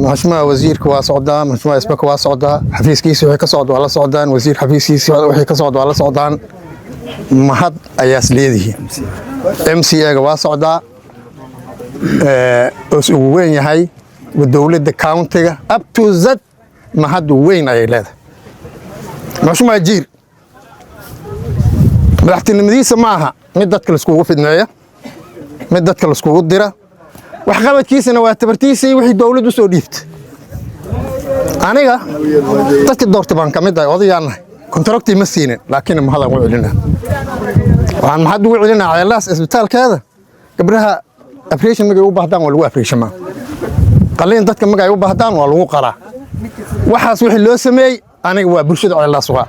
مشمع وزير كواس عدان مشمع اسمه كواس عدان حفيز كيس وحي كصعد ولا صعدان وزير حفيز كيس وحي كصعد ولا صعدان ما حد أياس ليده MC كواس عدان وين يهاي والدولة الكاونتي up to Z ما حد وين أي لاده مشمع جير رحت المديسة معها مدتك السكوغ في النهاية مدتك السكوغ الدرة وحقبت كيسنا واعتبرتيسي وحي دولة سوديفت أنا تذكر دور تبان كمدة وضيعنا كنت ركتي مسينة لكن ما هذا وعلنا وعن ما حد وعلنا على الناس اسبتال كذا قبلها أبريشن مجا يوبهدان ولا أبريشن ما قلين تذكر مجا يوبهدان ولا قرا وحاس وحي لو سمي أنا وبرشد على الله سواء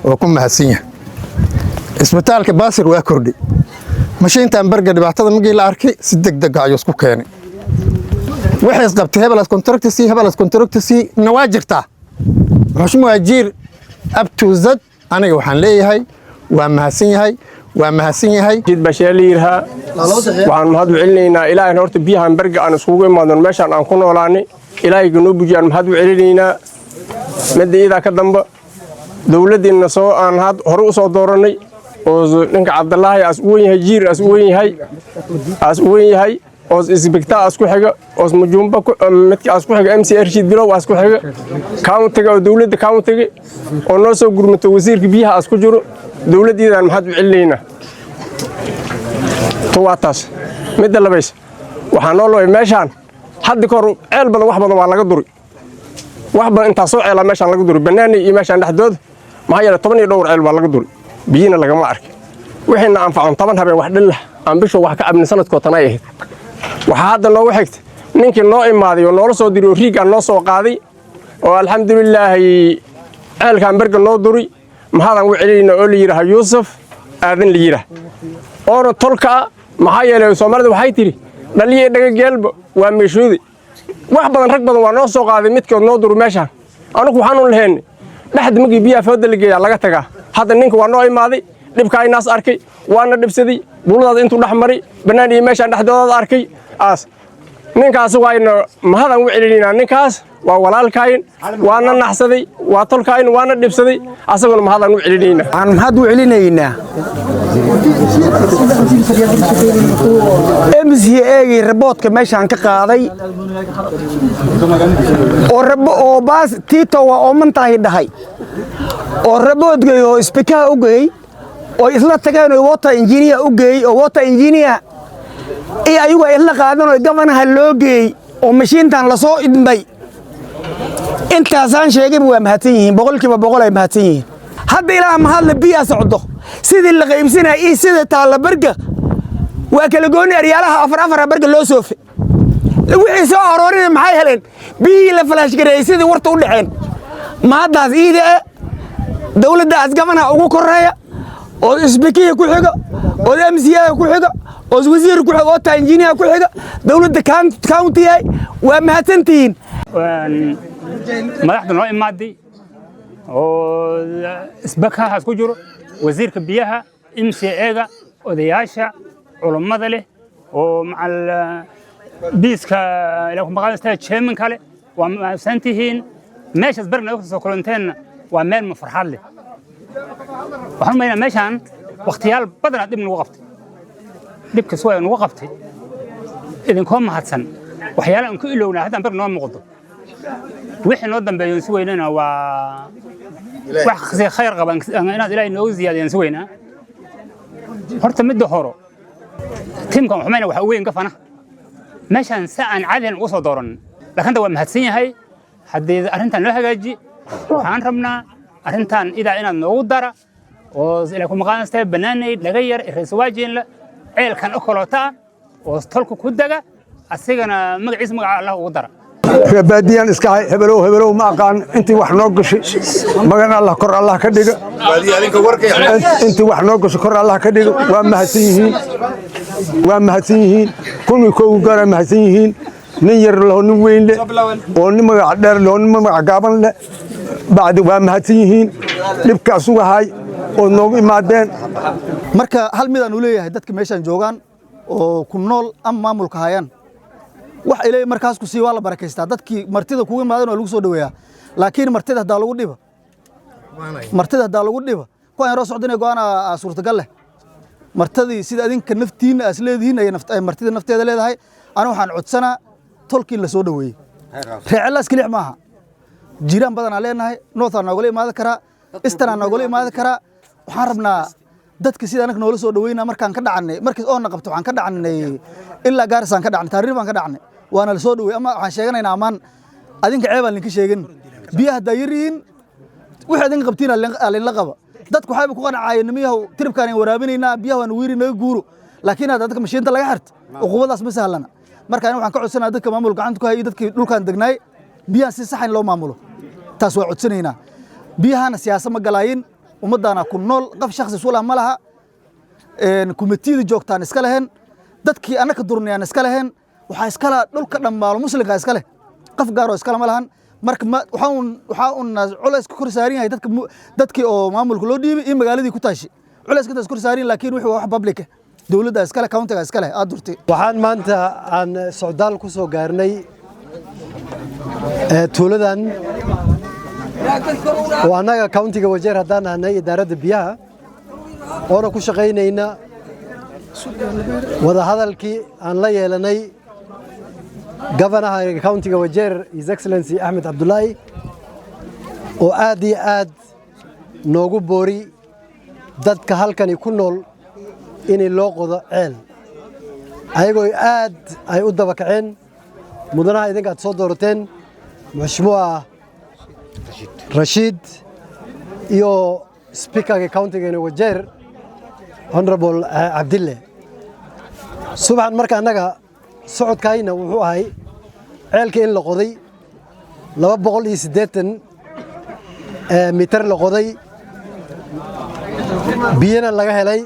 وكم مهسية اسبتال كباسر وكردي ماشي انت امبرجر دبعتها مجي لا اركي سدق دق ايو اسكو كيني وحي اسقبت هبلس كونتراكتسي نواجرتا مش مواجير اب تو زد انا waxaan leeyahay waa mahadsan yahay jid basheeliirha waxaan mahad u celinaynaa ilaahay horta biyaha amberga aan isugu imaadno meeshan aan ku noolaanay ilaahay gano bujiyaan mahad u celinaynaa madiyada ka damba dawladdeena soo aan had hore u soo dooranay oo ninka Cabdullaahi as weyn yahay jiir as weyn yahay oo isbigta as ku xiga oo mujumba midka as ku xiga MCR shid bilow as ku xiga countiga oo dawladda countiga oo noo soo gurmato wasiirka biyaha as ku jiro dawladdeedan maxad u celinayna tawaatas midda labays waxaan noo looy meeshan hadda kor ceel badan wax badan waa laga duri wax badan inta soo ceela meeshan laga duri banaani iyo meeshan dhaxdood ma hayla 12 ceel waa laga duri biyina lagama arkin wixina anfacon 10 habeen wax dhil aan bisho wax ka abni sanadkoo tanay ahayd waxa hadda noo xigtay ninkii noo imaaday oo noola soo diray riig aan noo soo qaaday oo alxamdulillah ceelkan berga noo duri maxaan u celinayna oo la yiraahdo Yuusuf aadan la yiraahdo oo tolka maxaa yeelay Soomaalidu waxay tiri dhaliye dhaga geelba waa meeshoodi wax badan rag badan waa noo soo qaaday midkood noo duri meeshan anigu waxaan u leeyahay dhaxda magi biyaha fooda la geeyaa laga tagaa hadda ninka waa noo imaaday dhibka ay naas arkay waana dhibsaday buladaas intuu dhaxmaray banaan iyo meeshan dhaxdooda arkay aas ninkaas waayna mahadan u celinayna ninkaas waa walaalkayn waana naxsaday waa tolkayn waana dhibsaday asaguna mahadan u celinayna aan mahad u celinayna MCA reportka meeshan ka qaaday oo baas Tito waa oo mantahay dhahay oo reportgay oo speaker u geey oo isla tagayn oo water engineer u geey oo water engineer ay ayagu isla qaadan oo gabanaha loo geey oo mashiintan la soo idmay intaasaan sheegay waa mahadsan yihiin boqolkiiba boqol ay mahadsan yihiin hadda ilaa mahad la biya socdo sidii la qaybsanay iyo sida taala barga waa kala gooni ariyaalaha afar barga loo soofay wixii soo aroorin maxay heleen biyi la flash gareeyay sidii warta u dhaceen mahadaas iida dawladda asgabana ugu koreeya oo isbikiye ku xiga oo MCA ku xiga oo wasiir ku xiga oo ta engineer ku xiga dawladda county waa mahadsantiin madaxda noo imaaday oo isbakaha ku jiro wasiirka biyaha MCA-ga odayaasha culimada leh oo macal biiska ila ku maqaastaa chairman kale waa mahadsantihiin meeshas barna oo soo kulanteen waa meel farxad leh waxaan meeyna meeshan waqtiyaal badan dib nagu qabtay dibka soo ay nagu qabtay idin ko mahadsan waxyaalaha aan ku ilowna hadda bar noo muuqdo wixii noo dambeeyay si weynana waa wax khayr qaban inaad ilaahay noo ziyaadeen si weyna horta mid horo timkan waxmayna waxa weyn ka fana meeshan saan caadin u soo dooran laakiin waa mahadsan yahay haddii arrintan loo hagaaji waxaan rabnaa arrintan inaad noogu dara oo ila ku maqaanastay banaanay laga yar reeswaajin la ceelkan oo kaloota oo tolku ku daga asigana magaciisa magaca Allah ugu dara baadiyan iska hebelow ma aqaan intii wax noo gashay magan Allah kor Allah ka dhiga baadiyadinka warkay intii wax noo gashay kor Allah ka dhiga waa mahadsan yihiin kulmi koow gaar mahadsan yihiin nin yar loo nin weyn leh oo nin magac dheer loo nin magac gaaban leh بعد وما هتيهين نبكى سوهاي oo noogu imaadeen marka hal mid aan u leeyahay dadka meeshan joogaan oo ku nool ama maamulka hayaan wax ilaa markaas ku sii waa la barakeystaa dadkii martida kugu imaadeen oo lagu soo dhaweeyaa laakiin martida hadaa lagu dhiba kuwaan yaroo socdinay go'aan suurtagal leh martadii sida adinka naftiina as leedihiin ay martida nafteeda leedahay aniga waxaan codsanaa tolkii la soo dhaweeyey reecelaas kaliya maaha jiraan badan aan leenahay north aan nagula imaada karaa eastern aan nagula imaada karaa waxaan rabnaa dadka sida anaga noola soo dhaweynaa markaan ka dhacnay markii oo na qabto waxaan ka dhacnay ilaa Gaarisa aan ka dhacnay Taariikh baan ka dhacnay waana la soo dhaweey ama waxaan sheeganaynaa amaan adinka ceeb aan linka sheegin biyaha daayiriin wixii adinka qabtiin aan la qaba dadku waxay ku qanacayeen nimiyaha tiribkaan waraabinaynaa biyaha waan wiiri naga guuro laakiin dadka mashiinta laga xirto uqubadaas ma sahlana marka waxaan ka codsanaa dadka maamul gacanta ku hay dadkii dhulkaan degnay biyaha si sax ah loo maamulo taas waa codsanaynaa biyahana siyaasad ma galaayin ummadana ku nool qof shakhsi suula ma laha kumitiyada joogtaan iska leheen dadkii anaka durnayaan iska leheen waxa iska la dhulka dhammaalo muslimka iska leh qof gaar oo iska ma lahan marka waxa uu culays kor saaran yahay dadkii oo maamulka loo dhiibay in magaaladii ku taashi culays ka kor saaran laakiin wixii wax public dawladda iska leh countiga iska leh aad durtay waxaan maanta aan socdaal ku soo gaarnay tuuladan oo annaga countiga Wajeer haddaan ahnay idaaradda biyaha oona ku shaqaynayna wada hadalkii aan la yeelanay gabanaha countiga Wajeer His Excellency Ahmed Abdullahi oo aad iyo aad noogu boori dadka halkani ku nool in loo qodo ceel ayagoo aad ay u daba kaceen mudanaha idinka aad soo doorateen Mheshimiwa Rashid iyo speaker countiga Wajeer Honorable Abdille subaxan marka annaga socodkayna wuxuu ahay ceelka in la qoday 280 mitir la qoday biyana laga helay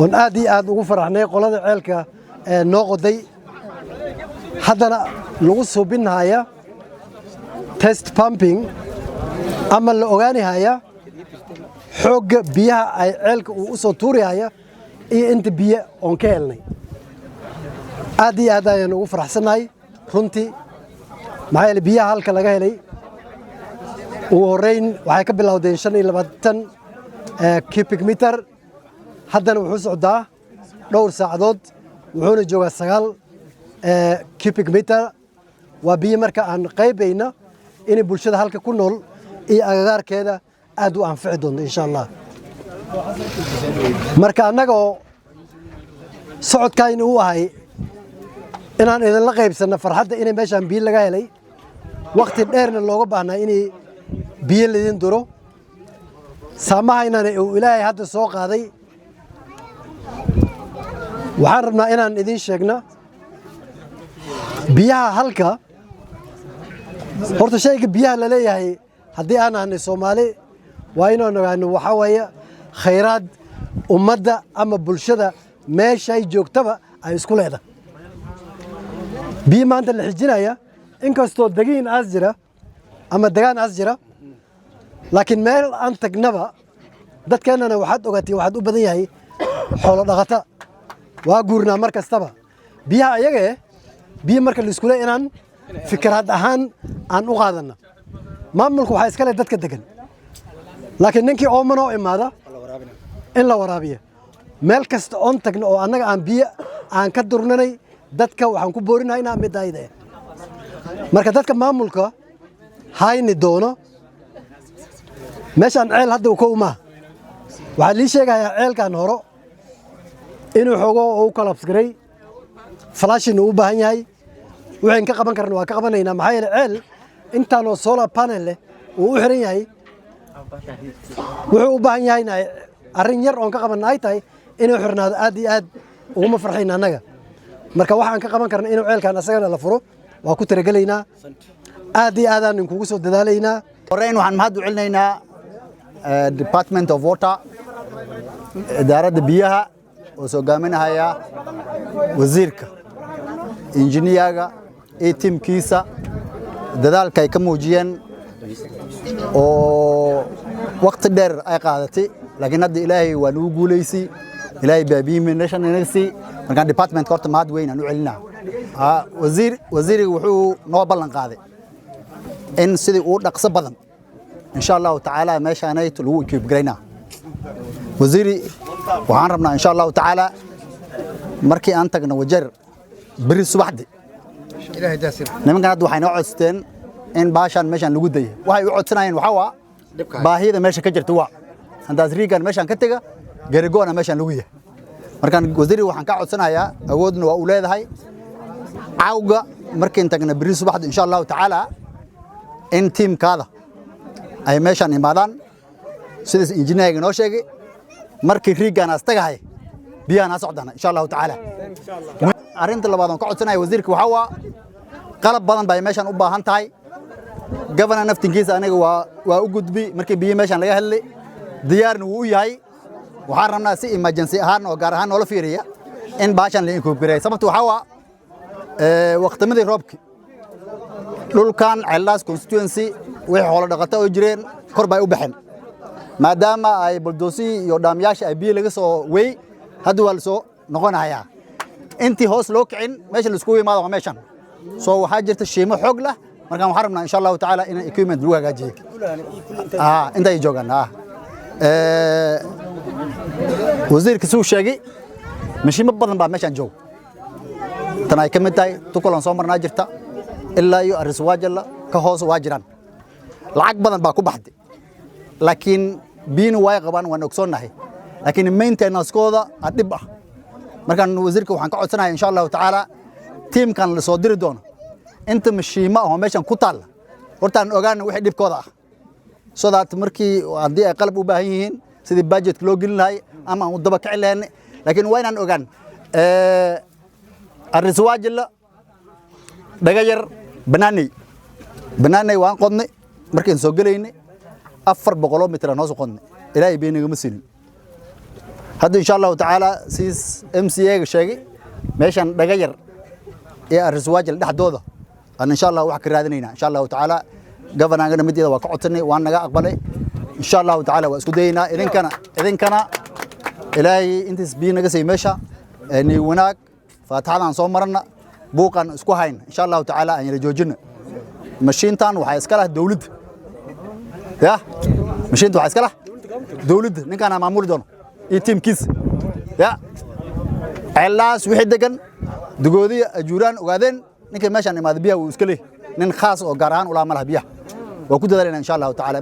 on aad iyo aad ugu faraxnay qolada ceelka noo qoday haddana lagu suubinaya test pumping ama la ogaanihaya xoogga biyaha ay ceelka uu u soo tuurihaya iyo inta biyo oon ka helnay aad iyo aad ayaan ugu faraxsanahay runtii maxaa yeelay biyaha halka laga helay ugu horreyn waxay ka bilowdeen 25 cubic meter haddana wuxuu socdaa dhowr saacadood wuxuuna joogaa 9 cubic meter waa biyo marka aan qaybayna in bulshada halka ku nool iyo agagaarkeeda aad u anfici doonto insha Allah marka annaga socodkayna uu ahay inaan idin la qaybsano farxadda in meeshan biyo laga helay waqti dheerna looga baahnaa in biyo lidin duro saamahaynana uu Ilaahay hadda soo qaaday waxaan rabnaa inaan idin sheegno biyaha halka horta shayga biyaha la leeyahay haddii aan ahnay Soomaali waa inaan ogaano waxa weeye khayraad ummadda ama bulshada meeshay joogtaba ay isku leedahay biyo maanta la xijinaya inkastoo deegaan as jira ama deegaan as jira laakiin meel aan tagnaba dadkeenana waxaad ogaatay waxaad u badan yahay xoolo dhaqata waa guurnaa mar kastaba biyaha ayaga biyo marka la isku leeyahay inaan fikrad ahaan aan u qaadana maamulku waxa iska leh dadka degan laakiin ninkii oomano imaada in la waraabiyo meel kasta oon tagno oo annaga aan biyo aan ka durnanay dadka waxaan ku boorinaynaa mid ayda marka dadka maamulka hayni doono meeshan ceel hadda ko uma waxa li sheegayaa ceelkan horo inuu xogo oo kala absgaray flashin u baahan yahay waxaan ka qaban karnaa waa ka qabanaynaa maxaa yeelay ceel intaan oo solar panel leh uu u xiran yahay wuxuu u baahan yahay arrin yar oon ka qaban ay tahay inuu xirnaado aad iyo aad ugu farxayna annaga marka waxaan ka qaban karnaa inuu ceelkan asagana la furo waa ku taragalaynaa aad iyo aad aan kugu soo dadaalaynaa horreyn waxaan mahad u celinaynaa Department of Water idaaradda biyaha oo soo gaaminaya wasiirka injineerga iyo teamkiisa dadaalka ay ka muujiyeen oo waqti dheer ay qaadatay laakiin hadda ilaahay waa nagu guuleysay ilaahay baabiyi meeshan inagsi markaan department horta mahad weyn aan u celinaa wasiiriga wuxuu noo ballan qaaday in sidii uu dhaqso badan insha Allah taala meeshaanay lagu equip gareynaa wasiiri waxaan rabnaa insha Allah taala markii aan tagno wajeer bari subaxdii ilaahay daasir nimankan hadda waxay noo codsteen in baashan meeshan lagu dayo waxay u codsanayeen waxa waa baahida meesha ka jirta waa handaas riigan meeshan ka taga garigoona meeshan lagu yahay markaan wasiiri waxaan ka codsanayaa awoodna waa u leedahay caawga markii tagna bari subaxdii insha Allah taala in teamkaada ay meeshan imaadaan sidaas injineerga noo sheegay markii riigan astagahay biyana socdana insha Allah taala arinta labaad oo ka codsanaya wasiirka waxa waa qalab badan bay meeshan u baahan tahay governor naftinkiisa aniga waa u gudbi markii biyo meeshan laga helay diyaarna uu yahay waxaan rabnaa si emergency ahaan oo gaar ahaan noola fiiriya in baashan la inkuub gareey sababtu waxa waa waqtimadii roobki dhulkan Ceelas constituency wixii xoolo dhaqato oo jireen kor bay u baxeen maadaama ay buldoosi iyo dhaamyaasha ay biyo laga soo way hadda waa la soo noqonayaa intii hoos loo kicin meesha la isku yimaado meeshan soo waxaa jirta shiimo xoog leh markaan waxaan rabnaa insha Allah taala in equipment lagu hagaajiyo intay joogaan wasiirka suu sheegay mashiimo badan baa meeshan joog tan ay kamid tahay tukulan soo marnaa jirta ilaa iyo ariswaajala ka hoos waa jiraan lacag badan baa ku baxday laakiin biina way qabaan waan ogsoonahay laakiin maintenance-kooda adib ah markaan wasiirka waxaan ka codsanayaa insha Allah taala teamkan la soo diri doono inta mashiimo oo meeshan ku taal horta aan ogaan wixii dhibkooda ah so that markii hadii ay qalab u baahan yihiin sidii budget loo gelin lahay ama aan u daba kici lahayn laakiin waa inaan ogaan ariswaajala dhaga yar banaanay waan qodnay markaan soo galeynay 400 mitir aan hoos qodnay ilaahay beenaga ma siinin hadda insha Allah taala siis MCA ga sheegay meeshan dhaga yar ee ariswaajal dhaxdooda aan insha Allah wax ka raadinayna insha Allah taala governaga midida waa ka codsanay waan naga aqbalay insha Allah taala waa isku daynaa idinkana ilaahay intaas biyo naga sii meesha ni wanaag faataxadan soo marna buuqan isku hayn insha Allah taala aan joojino mashiintan waxa iska leh dawladda ya mashiintu waxa iska leh dawladda ninkan maamul doono iyo teamkiisa ya Ceelas wixii degan dugoodiya ajuuraan ogaadeen ninka meeshan imaad biyaha uu iska leeyahay nin khaas oo gaar ahaan u laamaha biyaha waa ku dadaalina insha Allah taala